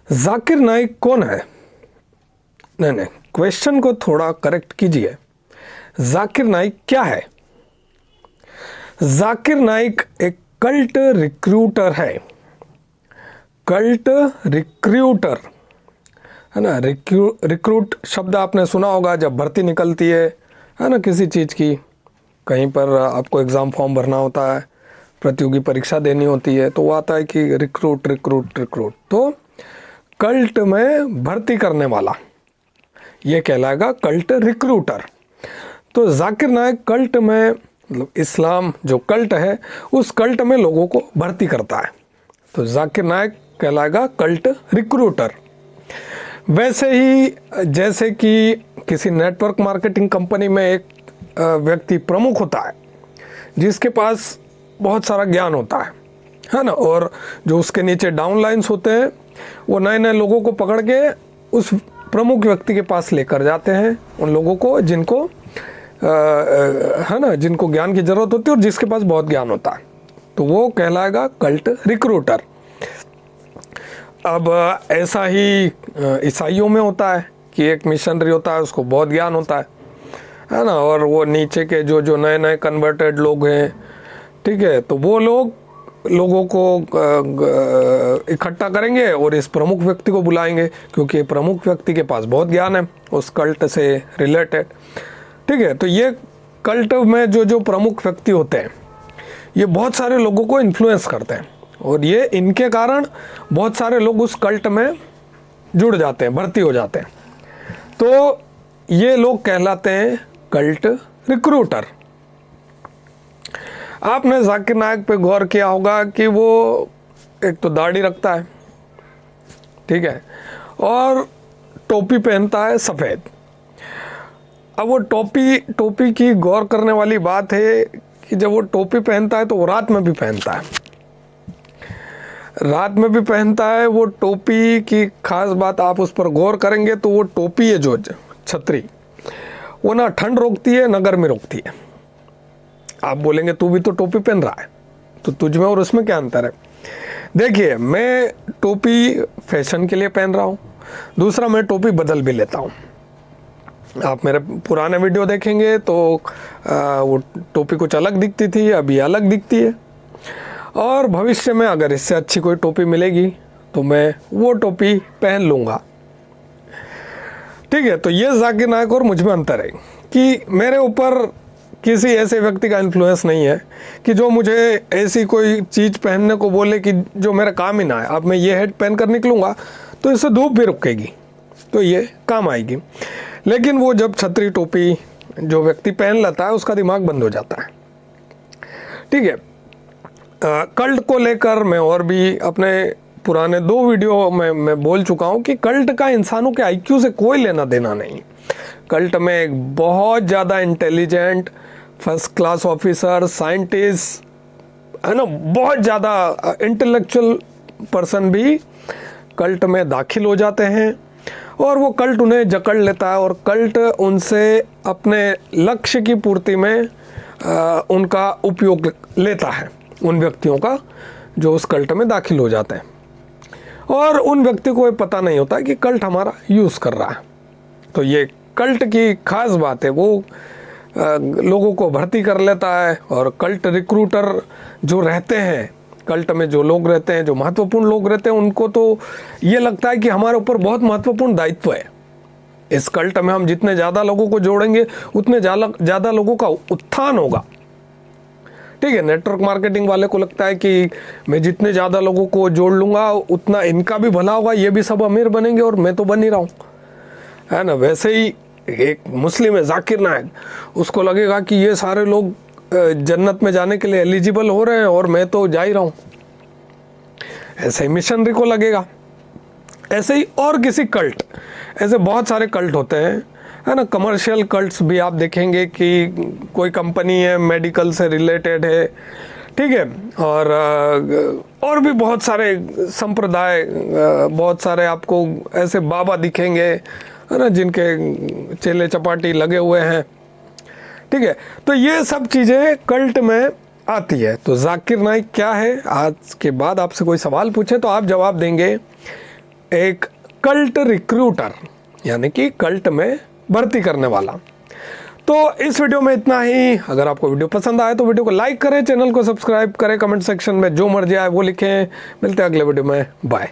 जाकिर नाइक कौन है? नहीं, क्वेश्चन को थोड़ा करेक्ट कीजिए। जाकिर नाइक क्या है? जाकिर नाइक एक कल्ट रिक्रूटर है। कल्ट रिक्रूटर है ना। रिक्रूट शब्द आपने सुना होगा जब भर्ती निकलती है ना, किसी चीज़ की। कहीं पर आपको एग्ज़ाम फॉर्म भरना होता है, प्रतियोगी परीक्षा देनी होती है, तो वो आता है कि रिक्रूट रिक्रूट रिक्रूट। तो कल्ट में भर्ती करने वाला ये कहलाएगा कल्ट रिक्रूटर। तो जाकिर नाइक कल्ट में, मतलब इस्लाम जो कल्ट है उस कल्ट में लोगों को भर्ती करता है, तो जाकिर नाइक कहलाएगा कल्ट रिक्रूटर। वैसे ही जैसे कि किसी नेटवर्क मार्केटिंग कंपनी में एक व्यक्ति प्रमुख होता है जिसके पास बहुत सारा ज्ञान होता है ना, और जो उसके नीचे डाउनलाइंस होते हैं वो नए नए लोगों को पकड़ के उस प्रमुख व्यक्ति के पास लेकर जाते हैं, उन लोगों को जिनको है ना, जिनको ज्ञान की ज़रूरत होती है और जिसके पास बहुत ज्ञान होता है, तो वो कहलाएगा कल्ट रिक्रूटर। अब ऐसा ही ईसाइयों में होता है कि एक मिशनरी होता है, उसको बहुत ज्ञान होता है ना, और वो नीचे के जो नए नए कन्वर्टेड लोग हैं, ठीक है, तो वो लोगों को इकट्ठा करेंगे और इस प्रमुख व्यक्ति को बुलाएंगे, क्योंकि प्रमुख व्यक्ति के पास बहुत ज्ञान है उस कल्ट से रिलेटेड। ठीक है, तो ये कल्ट में जो प्रमुख व्यक्ति होते हैं ये बहुत सारे लोगों को इन्फ्लुएंस करते हैं, और ये इनके कारण बहुत सारे लोग उस कल्ट में जुड़ जाते हैं, भर्ती हो जाते हैं। तो ये लोग कहलाते हैं कल्ट रिक्रूटर। आपने जाकिर नाइक पे गौर किया होगा कि वो एक तो दाढ़ी रखता है, ठीक है, और टोपी पहनता है सफ़ेद। अब वो टोपी की गौर करने वाली बात है कि जब वो टोपी पहनता है तो वो रात में भी पहनता है। रात में भी पहनता है। वो टोपी की खास बात आप उस पर गौर करेंगे तो वो टोपी है जो छतरी, वो ना ठंड रोकती है ना गर्मी रोकती है। आप बोलेंगे तू भी तो टोपी पहन रहा है, तो तुझ में और उसमें क्या अंतर है? देखिए, मैं टोपी फैशन के लिए पहन रहा हूँ, दूसरा मैं टोपी बदल भी लेता हूँ। आप मेरे पुराने वीडियो देखेंगे तो वो टोपी कुछ अलग दिखती थी, अभी अलग दिखती है, और भविष्य में अगर इससे अच्छी कोई टोपी मिलेगी तो मैं वो टोपी पहन लूँगा। ठीक है, तो ये जाकिर नाइक और मुझ में अंतर है कि मेरे ऊपर किसी ऐसे व्यक्ति का इन्फ्लुएंस नहीं है कि जो मुझे ऐसी कोई चीज़ पहनने को बोले कि जो मेरा काम ही ना है। अब मैं ये हेड पहन कर निकलूँगा तो इससे धूप भी रुकेगी, तो ये काम आएगी। लेकिन वो जब छतरी टोपी जो व्यक्ति पहन लेता है उसका दिमाग बंद हो जाता है। ठीक है, कल्ट को लेकर मैं और भी अपने पुराने 2 वीडियो में मैं बोल चुका हूँ कि कल्ट का इंसानों के आईक्यू से कोई लेना देना नहीं। कल्ट में एक बहुत ज़्यादा intelligent first class officer, scientist, है ना, बहुत ज़्यादा इंटेलेक्चुअल पर्सन भी कल्ट में दाखिल हो जाते हैं, और वो कल्ट उन्हें जकड़ लेता है, और कल्ट उनसे अपने लक्ष्य की पूर्ति में उनका उपयोग लेता है, उन व्यक्तियों का जो उस कल्ट में दाखिल हो जाते हैं। और उन व्यक्ति को ये पता नहीं होता कि कल्ट हमारा यूज़ कर रहा है। तो ये कल्ट की खास बात है, वो लोगों को भर्ती कर लेता है। और कल्ट रिक्रूटर जो रहते हैं, कल्ट में जो लोग रहते हैं, जो महत्वपूर्ण लोग रहते हैं, उनको तो ये लगता है कि हमारे ऊपर बहुत महत्वपूर्ण दायित्व है। इस कल्ट में हम जितने ज़्यादा लोगों को जोड़ेंगे उतने ज़्यादा लोगों का उत्थान होगा। ठीक है, नेटवर्क मार्केटिंग वाले को लगता है कि मैं जितने ज़्यादा लोगों को जोड़ लूँगा उतना इनका भी भला होगा, ये भी सब अमीर बनेंगे और मैं तो बन ही रहा हूँ, है ना। वैसे ही एक मुस्लिम है जाकिर नाइक, उसको लगेगा कि ये सारे लोग जन्नत में जाने के लिए एलिजिबल हो रहे हैं और मैं तो जा ही रहा हूँ। ऐसे ही मिशनरी को लगेगा। ऐसे ही और किसी कल्ट, ऐसे बहुत सारे कल्ट होते हैं, है ना। कमर्शियल कल्ट्स भी आप देखेंगे कि कोई कंपनी है मेडिकल से रिलेटेड है, ठीक है, और भी बहुत सारे संप्रदाय, बहुत सारे आपको ऐसे बाबा दिखेंगे, है ना, जिनके चेले चपाटी लगे हुए हैं। ठीक है, तो ये सब चीज़ें कल्ट में आती है। तो जाकिर नाइक क्या है? आज के बाद आपसे कोई सवाल पूछे तो आप जवाब देंगे एक कल्ट रिक्रूटर, यानी कि कल्ट में भर्ती करने वाला। तो इस वीडियो में इतना ही। अगर आपको वीडियो पसंद आए तो वीडियो को लाइक करें, चैनल को सब्सक्राइब करें, कमेंट सेक्शन में जो मर्जी आए वो लिखें। मिलते हैं अगले वीडियो में, बाय।